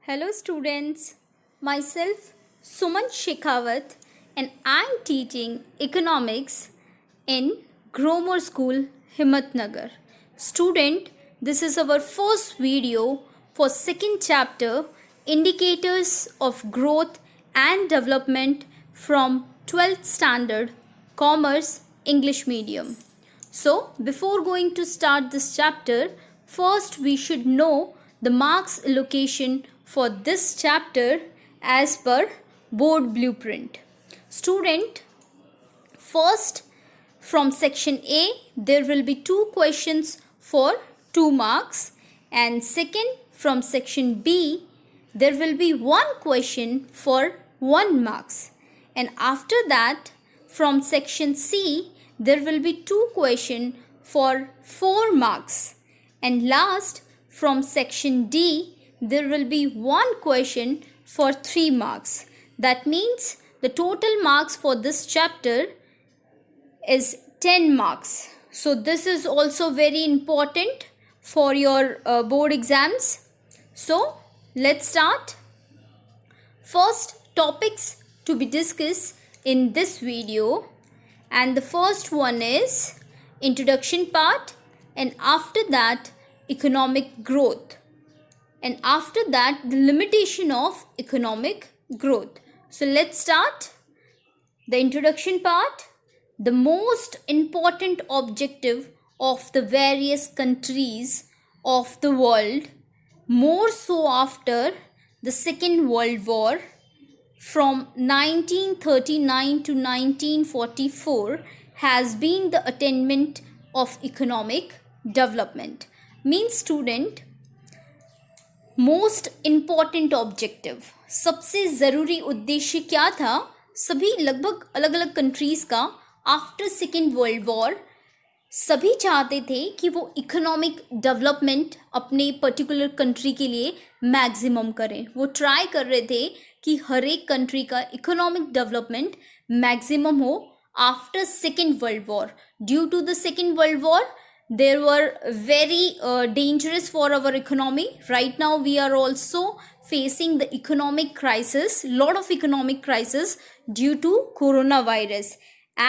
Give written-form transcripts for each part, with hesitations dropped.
Hello students, myself Suman Shekhavat and I am teaching economics in Gromor School, Himatnagar. Student, this is our first video for second chapter Indicators of Growth and Development from 12th Standard Commerce English Medium. So, before going to start this chapter, first we should know the marks allocation for this chapter as per board blueprint. Student, first from section A, there will be 2 questions for 2 marks, and second from section B, there will be 1 question for 1 marks, and after that from section C, there will be 2 questions for 4 marks, and last from section D, there will be 1 question for 3 marks. That means the total marks for this chapter is 10 marks. So this is also very important for your board exams. So let's start. First topics to be discussed in this video, and the first one is introduction part, and after that economic growth, and after that the limitation of economic growth. So let's start the introduction part. The most important objective of the various countries of the world, more so after the Second World War from 1939 to 1944, has been the attainment of economic development. Means student, most important objective, सबसे ज़रूरी उद्देश्य क्या था सभी लगभग अलग अलग countries का आफ्टर सेकेंड वर्ल्ड वॉर? सभी चाहते थे कि वो इकोनॉमिक डेवलपमेंट अपने पर्टिकुलर कंट्री के लिए मैक्सिमम करें. वो ट्राई कर रहे थे कि हर एक कंट्री का इकोनॉमिक डेवलपमेंट मैक्सिमम हो after second world war. Due to the second world war, they were very dangerous for our economy. Right now we are also facing the economic crisis, lot of economic crisis due to coronavirus.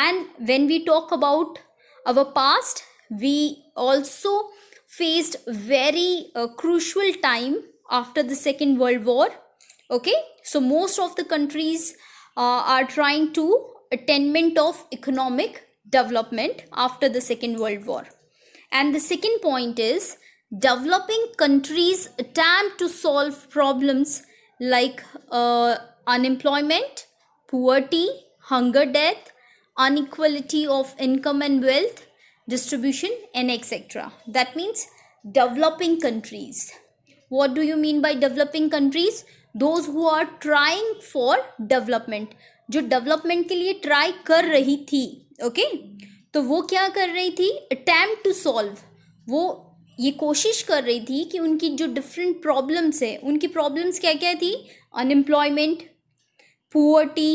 And when we talk about our past, we also faced very crucial time after the Second World War. Okay, so most of the countries are trying to attainment of economic development after the Second World War. And the second point is developing countries attempt to solve problems like unemployment, poverty, hunger, death, inequality of income and wealth distribution, and etc. That means developing countries. What do you mean by developing countries? Those who are trying for development, जो development के लिए try कर रही थी. Okay? तो वो क्या कर रही थी? Attempt to solve. वो ये कोशिश कर रही थी कि उनकी जो डिफरेंट प्रॉब्लम्स है, उनकी प्रॉब्लम्स क्या क्या थी? Unemployment, poverty,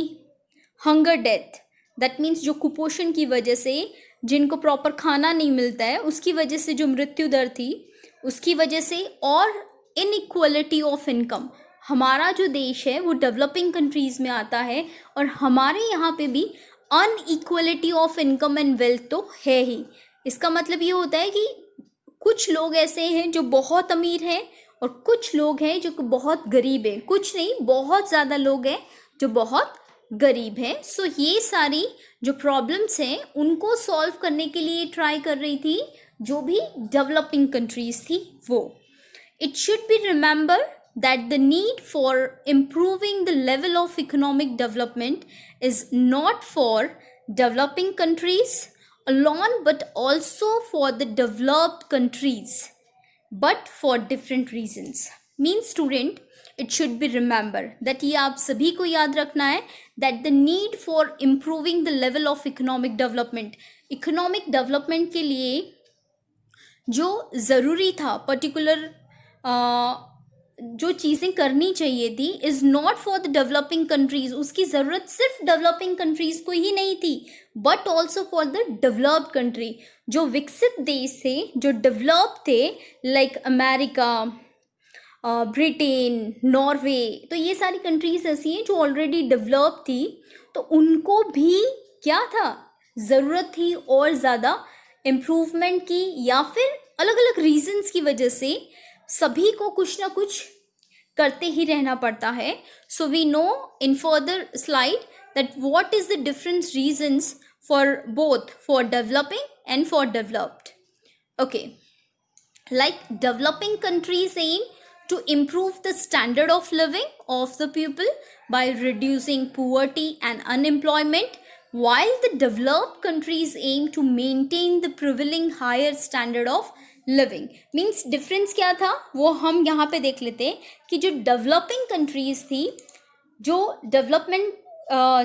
hunger, death. That means जो कुपोषण की वजह से जिनको प्रॉपर खाना नहीं मिलता है, उसकी वजह से जो मृत्यु दर थी, उसकी वजह से, और इनइक्वालिटी ऑफ इनकम. हमारा जो देश है वो डेवलपिंग कंट्रीज़ में आता है, और हमारे यहाँ पे भी inequality of income and wealth तो है ही. इसका मतलब ये होता है कि कुछ लोग ऐसे हैं जो बहुत अमीर हैं और कुछ लोग हैं जो बहुत गरीब हैं. कुछ नहीं, बहुत ज़्यादा लोग हैं जो बहुत गरीब हैं. सो ये सारी जो प्रॉब्लम्स हैं उनको सॉल्व करने के लिए ट्राई कर रही थी जो भी डेवलपिंग कंट्रीज थी वो. It should be remember that the need for improving the level of economic development is not for developing countries alone but also for the developed countries, but for different reasons. Means student, it should be remember that ये आप सभी को याद रखना है that the need for improving the level of economic development, economic development के लिए जो ज़रूरी था पर्टिकुलर जो चीज़ें करनी चाहिए थी is not for the developing countries. उसकी ज़रूरत सिर्फ डेवलपिंग कंट्रीज़ को ही नहीं थी, but also for the developed country. जो विकसित देश थे, जो डेवलप थे, लाइक अमेरिका, ब्रिटेन, नॉर्वे, तो ये सारी कंट्रीज ऐसी हैं जो ऑलरेडी डेवलप थी, तो उनको भी क्या था, ज़रूरत थी और ज़्यादा इम्प्रूवमेंट की, या फिर अलग अलग रीजंस की वजह से सभी को कुछ ना कुछ करते ही रहना पड़ता है. So we know in further slide that what is the different reasons for both, for developing and for developed. Okay, like developing countries aim to improve the standard of living of the people by reducing poverty and unemployment, while the developed countries aim to maintain the prevailing higher standard of living. Means difference क्या था वो हम यहाँ पे देख लेते हैं कि जो developing countries थी, जो डेवलपमेंट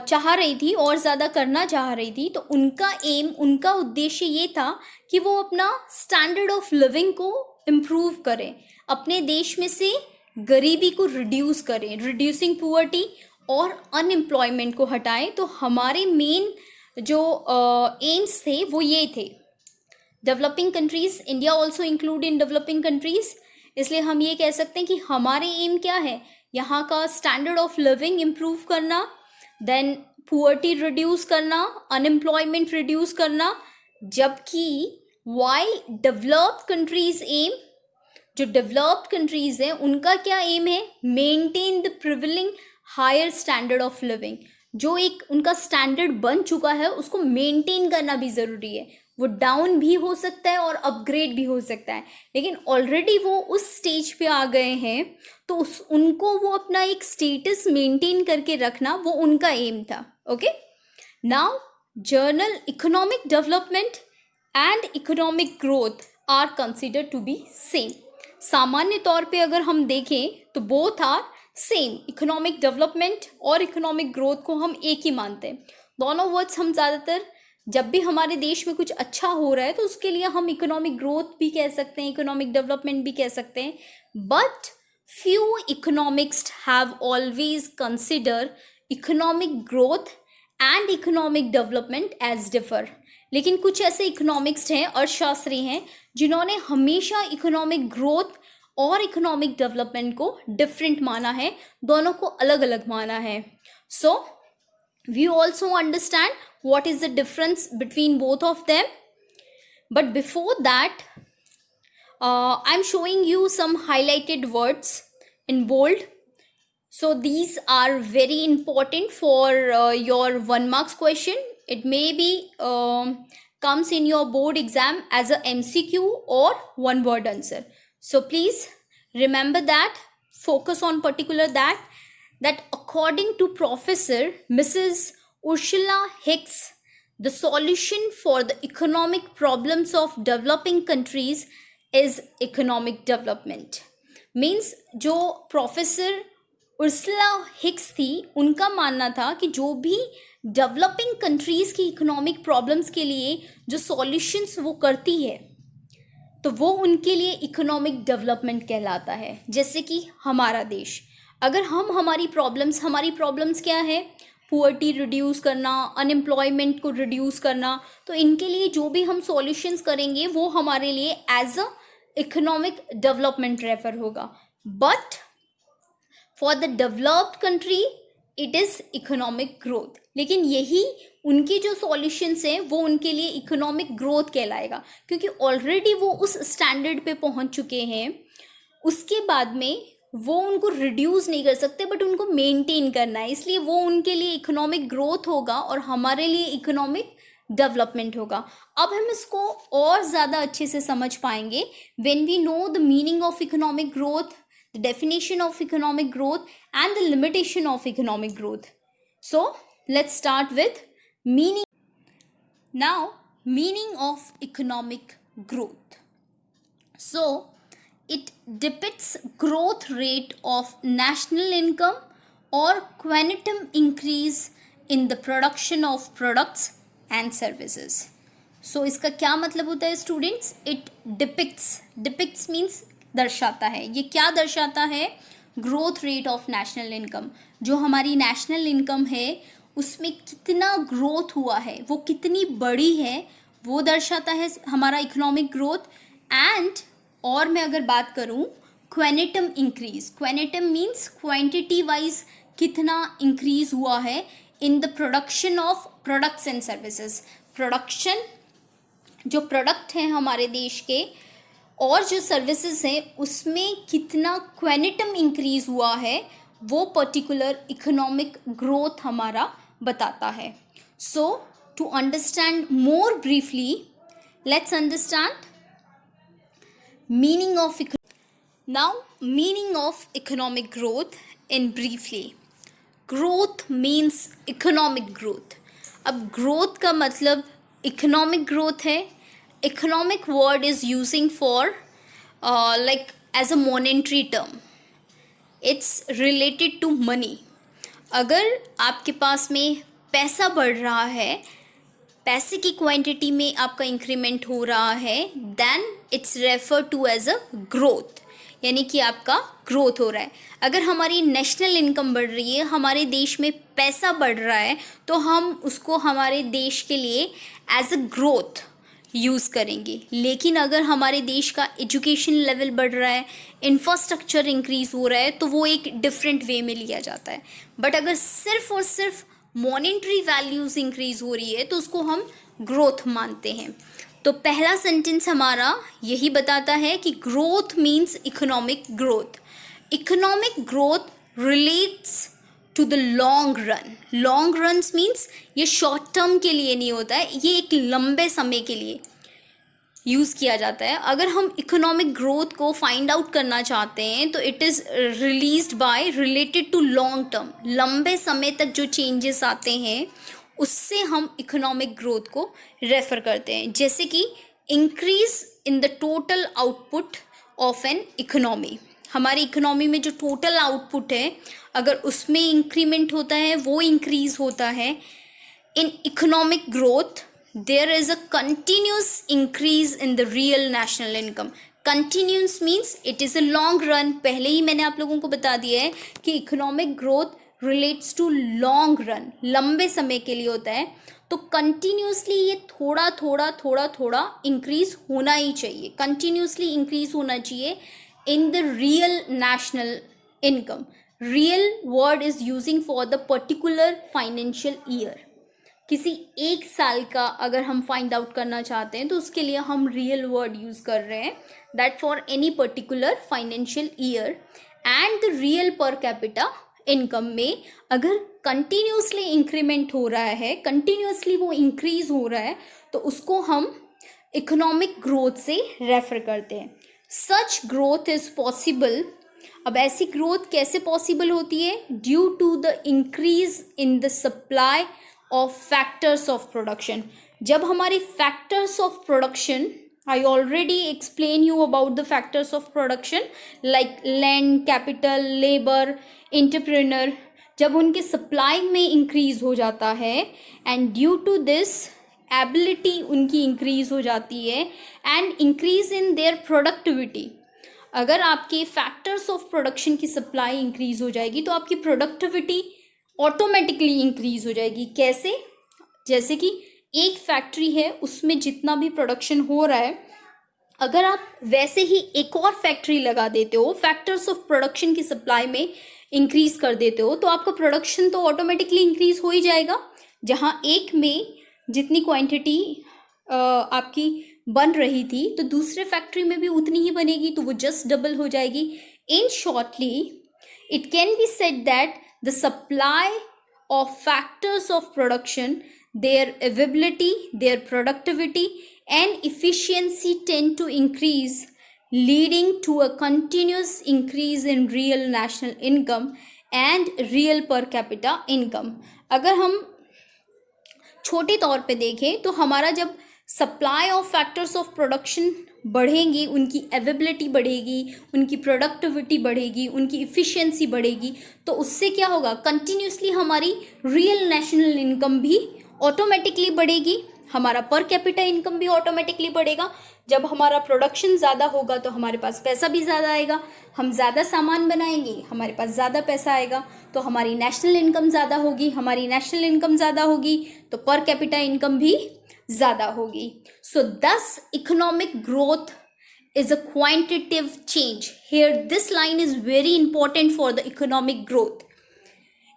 चाह रही थी और ज़्यादा करना चाह रही थी, तो उनका एम, उनका उद्देश्य ये था कि वो अपना स्टैंडर्ड ऑफ लिविंग को इम्प्रूव करें, अपने देश में से गरीबी को रिड्यूस करें, रिड्यूसिंग पुअर्टी और अनएम्प्लॉयमेंट को हटाएं. तो हमारे मेन जो एम्स थे वो ये थे. Developing countries, India also include in developing countries, इसलिए हम ये कह सकते हैं कि हमारे एम क्या है, यहाँ का स्टैंडर्ड ऑफ लिविंग इम्प्रूव करना, देन पुअर्टी रिड्यूस करना, अनएम्प्लॉयमेंट रिड्यूस करना. जबकि वाइल डेवलप्ड कंट्रीज एम, जो डेवलप्ड कंट्रीज हैं उनका क्या एम है, maintain the prevailing higher standard of living. जो एक उनका स्टैंडर्ड बन चुका है उसको मेंटेन करना भी ज़रूरी है. वो डाउन भी हो सकता है और अपग्रेड भी हो सकता है, लेकिन ऑलरेडी वो उस स्टेज पे आ गए हैं, तो उनको वो अपना एक स्टेटस मेंटेन करके रखना वो उनका एम था. Okay, now general economic development and economic growth are consider to be same. सामान्य तौर पे अगर हम देखें तो both are same. Economic development और इकोनॉमिक ग्रोथ को हम एक ही मानते हैं. दोनों वर्ड्स हम ज़्यादातर जब भी हमारे देश में कुछ अच्छा हो रहा है तो उसके लिए हम इकोनॉमिक ग्रोथ भी कह सकते हैं, इकोनॉमिक डेवलपमेंट भी कह सकते हैं. But few economics have always consider economic growth and economic development as differ. लेकिन कुछ ऐसे इकोनॉमिक्स हैं, अर्थशास्त्री हैं, जिन्होंने हमेशा इकोनॉमिक ग्रोथ और इकोनॉमिक डेवलपमेंट को डिफरेंट माना है, दोनों को अलग अलग माना है. So we also understand what is the difference between both of them. But before that, I'm showing you some highlighted words in bold. So these are very important for your 1 marks question. It may be comes in your board exam as a MCQ or one word answer. So please remember that, focus on particular that according to Professor Mrs. Ursula Hicks, the solution for the economic problems of developing countries is economic development. Means जो professor Ursula Hicks थी, उनका मानना था कि जो भी developing countries की economic problems के लिए जो सॉल्यूशंस वो करती है, तो वो उनके लिए इकोनॉमिक डेवलपमेंट कहलाता है. जैसे कि हमारा देश, अगर हमारी प्रॉब्लम्स क्या है, पुअर्टी रिड्यूस करना, अनएम्प्लॉयमेंट को रिड्यूस करना, तो इनके लिए जो भी हम सॉल्यूशंस करेंगे वो हमारे लिए as a economic development refer होगा. But for the developed country it is economic growth. लेकिन यही उनकी जो सॉल्यूशंस हैं वो उनके लिए इकोनॉमिक ग्रोथ कहलाएगा, क्योंकि ऑलरेडी वो उस स्टैंडर्ड पे पहुंच चुके हैं. उसके बाद में वो उनको रिड्यूस नहीं कर सकते, बट उनको मेंटेन करना है, इसलिए वो उनके लिए इकोनॉमिक ग्रोथ होगा और हमारे लिए इकोनॉमिक डेवलपमेंट होगा. अब हम इसको और ज़्यादा अच्छे से समझ पाएंगे when we know the meaning of economic growth, the definition of economic growth and the limitation of economic growth. So let's start with meaning. Now meaning of economic growth. So it depicts growth rate of national income or quantum increase in the production of products and services. So इसका क्या मतलब होता है students? It depicts means दर्शाता है. ये क्या दर्शाता है? Growth rate of national income. जो हमारी नेशनल इनकम है उसमें कितना ग्रोथ हुआ है, वो कितनी बड़ी है, वो दर्शाता है हमारा इकोनॉमिक ग्रोथ. एंड और मैं अगर बात करूं क्वेनेटम इंक्रीज, क्वेनेटम मीन्स क्वांटिटी वाइज कितना इंक्रीज हुआ है in the production of products and services, production जो प्रोडक्ट हैं हमारे देश के और जो सर्विसेज हैं उसमें कितना क्वेनेटम इंक्रीज हुआ है, वो पर्टिकुलर इकोनॉमिक ग्रोथ हमारा बताता है. So to understand more briefly, let's understand meaning of now meaning of economic growth in briefly. Growth means economic growth. अब growth का मतलब economic growth है. Economic word is using for like as a monetary term. It's related to money. अगर आपके पास में पैसा बढ़ रहा है, पैसे की क्वांटिटी में आपका इंक्रीमेंट हो रहा है, then it's refer to as a growth, यानी कि आपका ग्रोथ हो रहा है. अगर हमारी नेशनल इनकम बढ़ रही है, हमारे देश में पैसा बढ़ रहा है, तो हम उसको हमारे देश के लिए एज अ ग्रोथ यूज़ करेंगे. लेकिन अगर हमारे देश का एजुकेशन लेवल बढ़ रहा है, इंफ्रास्ट्रक्चर इंक्रीज़ हो रहा है, तो वो एक डिफरेंट वे में लिया जाता है. बट अगर सिर्फ और सिर्फ मॉनेटरी वैल्यूज़ इंक्रीज़ हो रही है तो उसको हम ग्रोथ मानते हैं. तो पहला सेंटेंस हमारा यही बताता है कि growth means economic growth. Economic growth relates to the long run. Long runs means ये शॉर्ट टर्म के लिए नहीं होता है, ये एक लंबे समय के लिए यूज़ किया जाता है. अगर हम इकोनॉमिक ग्रोथ को फाइंड आउट करना चाहते हैं तो it is released by related to long term. लंबे समय तक जो चेंजेस आते हैं उससे हम इकोनॉमिक ग्रोथ को रेफ़र करते हैं. जैसे कि increase in the total output of an economy. हमारी इकोनॉमी में जो टोटल आउटपुट है, अगर उसमें इंक्रीमेंट होता है, वो इंक्रीज़ होता है. In economic growth there is a continuous increase in the real national income. Continuous means it is a long run. पहले ही मैंने आप लोगों को बता दिया है कि economic growth relates to long run, लंबे समय के लिए होता है. तो continuously ये थोड़ा थोड़ा increase होना ही चाहिए, continuously increase होना चाहिए in the real national income. Real word is using for the particular financial year. किसी एक साल का अगर हम फाइंड आउट करना चाहते हैं तो उसके लिए हम रियल वर्ड यूज़ कर रहे हैं, that for any particular financial year. And the real per capita income में अगर कंटिन्यूसली इंक्रीमेंट हो रहा है, कंटिन्यूसली वो इंक्रीज हो रहा है, तो उसको हम इकोनॉमिक ग्रोथ से रेफर करते हैं. Such growth is possible. अब ऐसी ग्रोथ कैसे पॉसिबल होती है? Due to the increase in the supply of factors of production. जब हमारे factors of production, I already explain you about the factors of production like land, capital, labor, entrepreneur, जब उनके supply में increase हो जाता है and due to this ability उनकी increase हो जाती है and increase in their productivity. अगर आपके factors of production की supply increase हो जाएगी तो आपकी productivity ऑटोमेटिकली इंक्रीज हो जाएगी. कैसे? जैसे कि एक फैक्ट्री है, उसमें जितना भी प्रोडक्शन हो रहा है, अगर आप वैसे ही एक और फैक्ट्री लगा देते हो, फैक्टर्स ऑफ प्रोडक्शन की सप्लाई में इंक्रीज कर देते हो, तो आपका प्रोडक्शन तो ऑटोमेटिकली इंक्रीज हो ही जाएगा. जहाँ एक में जितनी क्वांटिटी आपकी बन रही थी तो दूसरे फैक्ट्री में भी उतनी ही बनेगी, तो वो जस्ट डबल हो जाएगी. In shortly it can be said that the supply of factors of production, their availability, their productivity and efficiency tend to increase, leading to a continuous increase in real national income and real per capita income. अगर हम छोटे तौर पे देखें तो हमारा जब supply of factors of production बढ़ेंगी, उनकी अवेलेबिलिटी बढ़ेगी, उनकी प्रोडक्टिविटी बढ़ेगी, उनकी इफ़िशियंसी बढ़ेगी, तो उससे क्या होगा? कंटिन्यूसली हमारी रियल नेशनल इनकम भी ऑटोमेटिकली बढ़ेगी, हमारा पर कैपिटा इनकम भी ऑटोमेटिकली बढ़ेगा. जब हमारा प्रोडक्शन ज़्यादा होगा तो हमारे पास पैसा भी ज़्यादा आएगा, हम ज़्यादा सामान बनाएंगे, हमारे पास ज़्यादा पैसा आएगा, तो हमारी नेशनल इनकम ज़्यादा होगी. हमारी नेशनल इनकम ज़्यादा होगी तो पर कैपिटा इनकम भी ज़्यादा होगी. सो दस economic growth is a quantitative change. Here, this line is very important for the economic growth.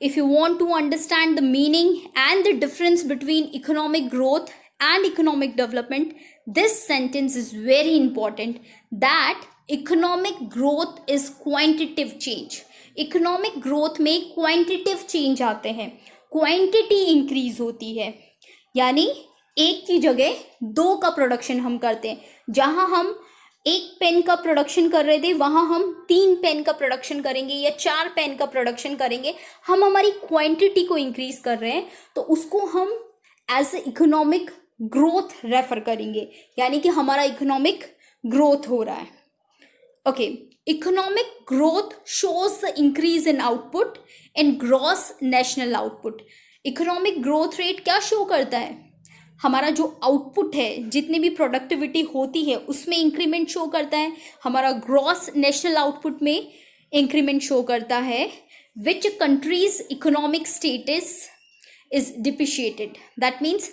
If you want to understand the meaning and the difference between economic growth and economic development, this sentence is very important, that economic growth is quantitative change. Economic growth में quantitative change आते हैं, quantity increase होती है, यानी एक की जगह 2 का प्रोडक्शन हम करते हैं. जहां हम 1 पेन का प्रोडक्शन कर रहे थे वहां हम 3 पेन का प्रोडक्शन करेंगे या 4 पेन का प्रोडक्शन करेंगे. हम हमारी क्वांटिटी को इंक्रीज कर रहे हैं, तो उसको हम as a economic growth refer करेंगे, यानी कि हमारा इकोनॉमिक ग्रोथ हो रहा है. Okay, economic growth shows the increase in output and gross national output. Economic growth rate क्या शो करता है? हमारा जो आउटपुट है, जितनी भी प्रोडक्टिविटी होती है उसमें इंक्रीमेंट शो करता है. हमारा ग्रॉस नेशनल आउटपुट में इंक्रीमेंट शो करता है. Which countries economic status is depreciated. That means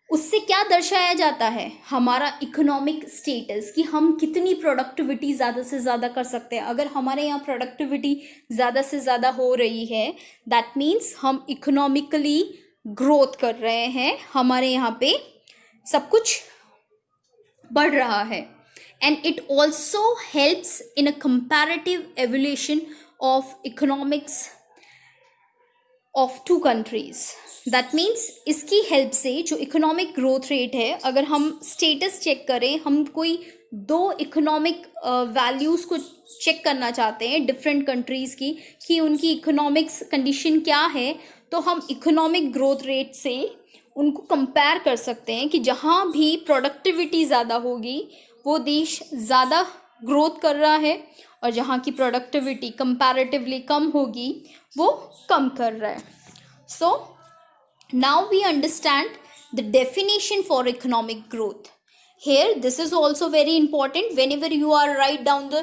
उससे क्या दर्शाया जाता है? हमारा इकोनॉमिक स्टेटस, कि हम कितनी प्रोडक्टिविटी ज़्यादा से ज़्यादा कर सकते हैं. अगर हमारे यहाँ प्रोडक्टिविटी ज़्यादा से ज़्यादा हो रही है, दैट मीन्स हम इकोनॉमिकली ग्रोथ कर रहे हैं, हमारे यहाँ पे सब कुछ बढ़ रहा है. And it also helps in a comparative evolution of economics of 2 countries. That means इसकी हेल्प से जो इकोनॉमिक ग्रोथ रेट है, अगर हम स्टेटस चेक करें, हम कोई 2 इकोनॉमिक वैल्यूज़ को चेक करना चाहते हैं डिफरेंट कंट्रीज़ की, कि उनकी इकोनॉमिक्स कंडीशन क्या है, तो हम इकोनॉमिक ग्रोथ रेट से उनको कंपेयर कर सकते हैं कि जहाँ भी प्रोडक्टिविटी ज़्यादा होगी वो देश ज़्यादा ग्रोथ कर रहा है, और जहाँ की प्रोडक्टिविटी कंपैरेटिवली कम होगी वो कम कर रहा है. सो now we understand the definition for economic growth. Here, this is also very important. Whenever you are write down the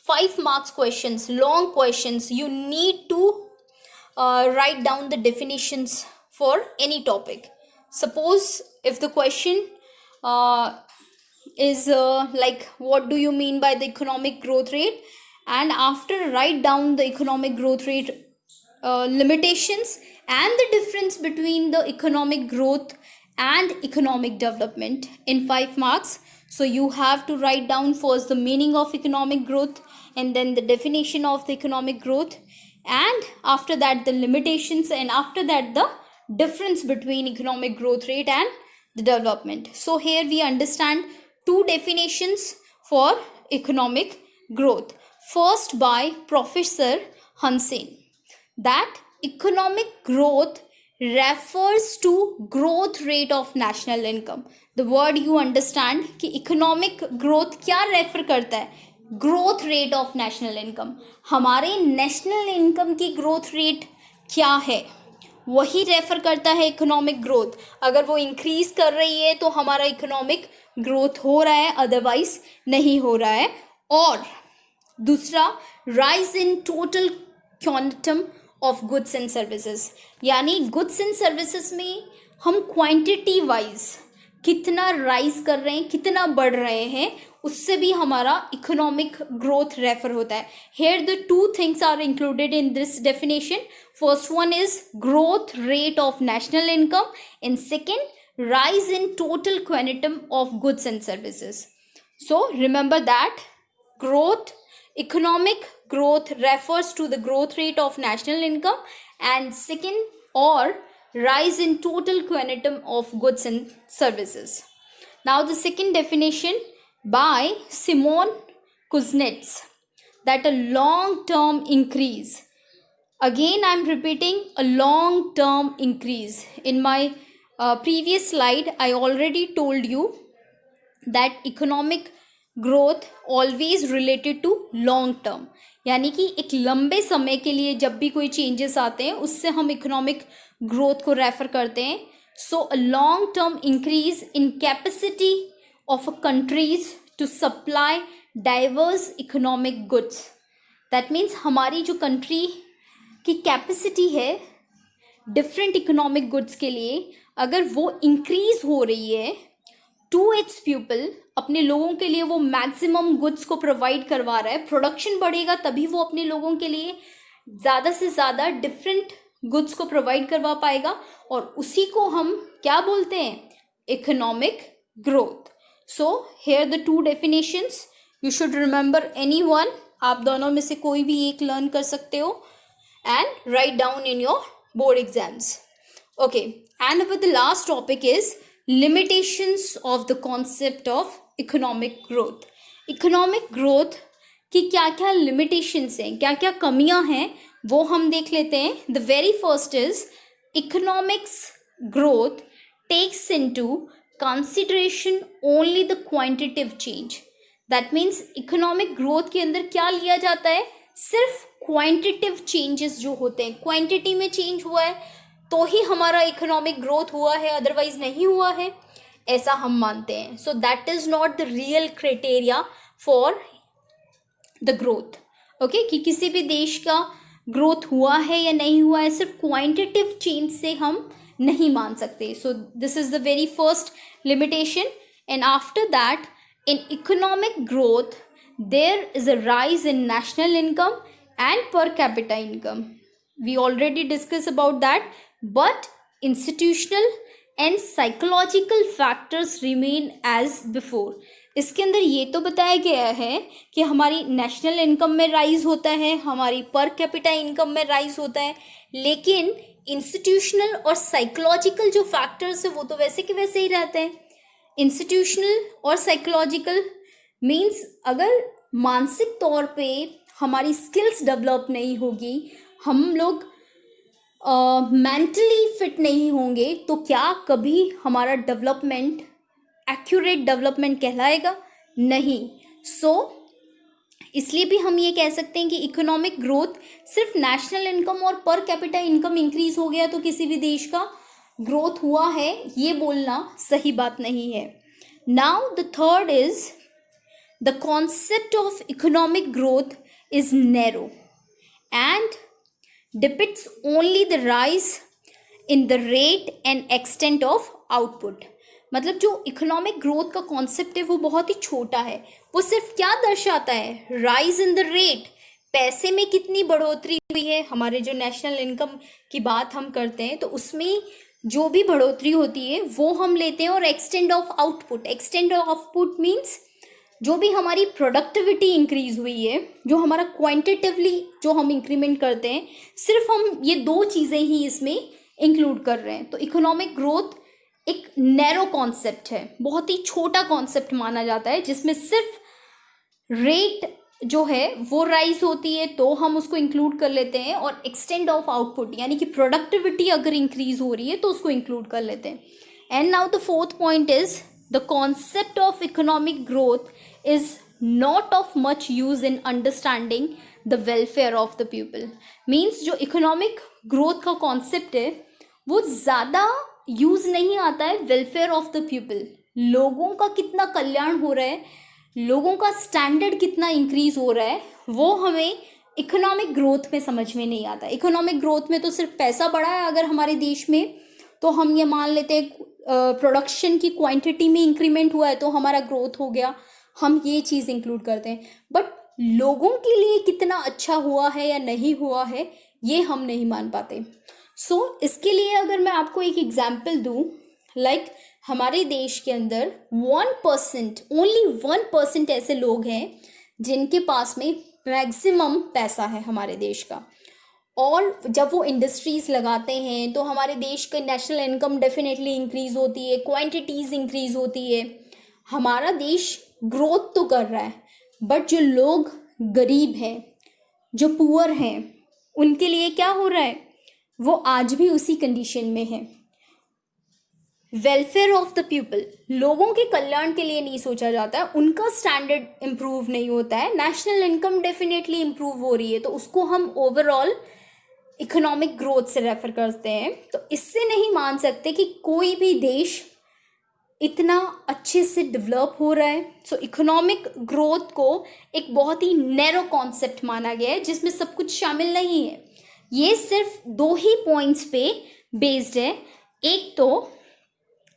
5 marks questions, long questions, you need to write down the definitions for any topic. Suppose if the question is like, what do you mean by the economic growth rate, and after write down the economic growth rate limitations and the difference between the economic growth and economic development in 5 marks. So you have to write down first the meaning of economic growth, and then the definition of the economic growth, and after that the limitations, and after that the difference between economic growth rate and the development. So here we understand 2 definitions for economic growth. First by Professor Hansen, that economic growth refers to growth rate of national income. The word you understand कि economic growth क्या refer करता है? Growth rate of national income. हमारे national income की growth rate क्या है, वही refer करता है इकोनॉमिक ग्रोथ. अगर वो इंक्रीज कर रही है तो हमारा इकोनॉमिक ग्रोथ हो रहा है, अदरवाइज नहीं हो रहा है. और दूसरा, rise in total quantum of goods and services, यानी गुड्स एंड सर्विसेज में हम क्वांटिटी वाइज कितना राइज कर रहे हैं, कितना बढ़ रहे हैं, उससे भी हमारा इकोनॉमिक ग्रोथ रेफर होता है. Here the 2 things are included in this definition. First one is growth rate of national income, and second rise in total quantum of goods and services. So remember that growth, economic growth refers to the growth rate of national income, and second, or rise in total quantum of goods and services. Now the second definition by Simon Kuznets, that a long-term increase. Again I am repeating, a long-term increase. In my previous slide I already told you that economic growth always related to long term, यानी कि एक लंबे समय के लिए जब भी कोई चेंजेस आते हैं उससे हम इकोनॉमिक ग्रोथ को रेफर करते हैं. So a long term increase in capacity of a countries to supply diverse economic goods. That means हमारी जो कंट्री की कैपेसिटी है डिफरेंट इकोनॉमिक गुड्स के लिए, अगर वो इंक्रीज हो रही है टू इट्स पीपल, अपने लोगों के लिए वो मैक्सिमम गुड्स को प्रोवाइड करवा रहा है, प्रोडक्शन बढ़ेगा तभी वो अपने लोगों के लिए ज़्यादा से ज़्यादा डिफरेंट गुड्स को प्रोवाइड करवा पाएगा, और उसी को हम क्या बोलते हैं, economic growth. So here the two definitions, you should remember any one, आप दोनों में से कोई भी एक लर्न कर सकते हो and write down in your board exams. Okay, and with the last topic is limitations of the concept of economic growth. Economic growth की क्या क्या limitations हैं, क्या क्या कमियां हैं, वो हम देख लेते हैं. The very first is economics growth takes into consideration only the quantitative change. That means economic growth के अंदर क्या लिया जाता है, सिर्फ क्वांटिटिव चेंजेस जो होते हैं, क्वांटिटी में चेंज हुआ है तो ही हमारा इकोनॉमिक ग्रोथ हुआ है, अदरवाइज नहीं हुआ है, ऐसा हम मानते हैं. So that is not the real criteria for the growth. Okay, कि किसी भी देश का ग्रोथ हुआ है या नहीं हुआ है सिर्फ क्वांटिटिव चेंज से हम नहीं मान सकते. So this is the very first limitation. And after that, in economic growth there is a rise in national income and per capita income. We already discussed about that, but institutional and psychological factors remain as before. इसके अंदर ये तो बताया गया है कि हमारी national income में राइज होता है, हमारी पर कैपिटा इनकम में राइज होता है, लेकिन इंस्टीट्यूशनल और साइकोलॉजिकल जो फैक्टर्स है वो तो वैसे के वैसे ही रहते हैं. इंस्टीट्यूशनल और साइकोलॉजिकल मीन्स अगर मानसिक तौर पे हमारी स्किल्स डेवलप नहीं होगी, हम लोग मेंटली फिट नहीं होंगे, तो क्या कभी हमारा डेवलपमेंट एक्यूरेट डेवलपमेंट कहलाएगा? नहीं. सो इसलिए भी हम ये कह सकते हैं कि इकोनॉमिक ग्रोथ सिर्फ नेशनल इनकम और पर कैपिटा इनकम इंक्रीज हो गया तो किसी भी देश का ग्रोथ हुआ है, ये बोलना सही बात नहीं है. Now the third is the concept of economic growth is narrow and depicts only the rise in the rate and extent of output. मतलब जो इकोनॉमिक ग्रोथ का कॉन्सेप्ट है वो बहुत ही छोटा है. वो सिर्फ क्या दर्शाता है, राइज इन द रेट, पैसे में कितनी बढ़ोतरी हुई है. हमारे जो नेशनल इनकम की बात हम करते हैं तो उसमें जो भी बढ़ोतरी होती है वो हम लेते हैं, और extent of output, extent of output means जो भी हमारी प्रोडक्टिविटी इंक्रीज हुई है, जो हमारा क्वांटिटिवली जो हम इंक्रीमेंट करते हैं, सिर्फ हम ये दो चीज़ें ही इसमें इंक्लूड कर रहे हैं. तो इकोनॉमिक ग्रोथ एक नैरो कॉन्सेप्ट है, बहुत ही छोटा कॉन्सेप्ट माना जाता है, जिसमें सिर्फ रेट जो है वो राइज होती है तो हम उसको इंक्लूड कर लेते हैं, और एक्सटेंट ऑफ आउटपुट यानी कि प्रोडक्टिविटी अगर इंक्रीज हो रही है तो उसको इंक्लूड कर लेते हैं. And now the fourth point is the concept of economic growth is not of much use in understanding the welfare of the people. Means जो इकोनॉमिक ग्रोथ का कॉन्सेप्ट है वो ज़्यादा यूज नहीं आता है वेलफेयर ऑफ द पीपल. लोगों का कितना कल्याण हो रहा है, लोगों का स्टैंडर्ड कितना इंक्रीज हो रहा है, वो हमें इकोनॉमिक ग्रोथ में समझ में नहीं आता. इकोनॉमिक ग्रोथ में तो सिर्फ पैसा बढ़ा है अगर हमारे देश में, तो हम ये मान लेते हैं प्रोडक्शन की क्वांटिटी में इंक्रीमेंट हुआ है तो हमारा ग्रोथ हो गया, हम ये चीज़ इंक्लूड करते हैं. बट लोगों के लिए कितना अच्छा हुआ है या नहीं हुआ है ये हम नहीं मान पाते. सो इसके लिए अगर मैं आपको एक एग्जाम्पल दूँ, लाइक हमारे देश के अंदर 1%, ओनली 1% ऐसे लोग हैं जिनके पास में मैक्सिमम पैसा है हमारे देश का, और जब वो इंडस्ट्रीज़ लगाते हैं तो हमारे देश का नेशनल इनकम डेफिनेटली इंक्रीज़ होती है, क्वांटिटीज़ इंक्रीज़ होती है, हमारा देश ग्रोथ तो कर रहा है. बट जो लोग गरीब हैं, जो पुअर हैं, उनके लिए क्या हो रहा है, वो आज भी उसी कंडीशन में है. वेलफेयर ऑफ द पीपल, लोगों के कल्याण के लिए नहीं सोचा जाता है, उनका स्टैंडर्ड इम्प्रूव नहीं होता है. नेशनल इनकम डेफिनेटली इम्प्रूव हो रही है तो उसको हम ओवरऑल इकोनॉमिक ग्रोथ से रेफर करते हैं. तो इससे नहीं मान सकते कि कोई भी देश इतना अच्छे से डेवलप हो रहा है. सो इकोनॉमिक ग्रोथ को एक बहुत ही नैरो कॉन्सेप्ट माना गया है जिसमें सब कुछ शामिल नहीं है. ये सिर्फ दो ही पॉइंट्स पे बेस्ड है. एक तो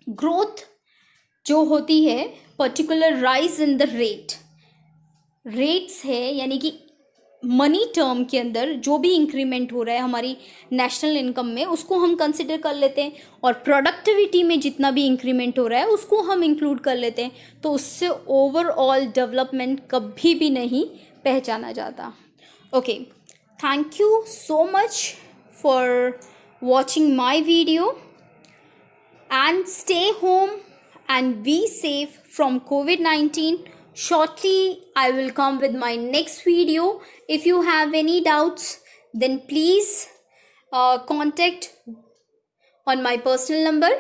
ग्रोथ जो होती है particular rise in the rates है, यानी कि मनी टर्म के अंदर जो भी इंक्रीमेंट हो रहा है हमारी नेशनल इनकम में, उसको हम कंसिडर कर लेते हैं, और प्रोडक्टिविटी में जितना भी इंक्रीमेंट हो रहा है उसको हम इंक्लूड कर लेते हैं। तो उससे ओवरऑल डेवलपमेंट कभी भी नहीं पहचाना जाता। Okay, thank you so much for watching my video, and stay home and be safe from COVID-19. Shortly, I will come with my next video. If you have any doubts, then please contact on my personal number.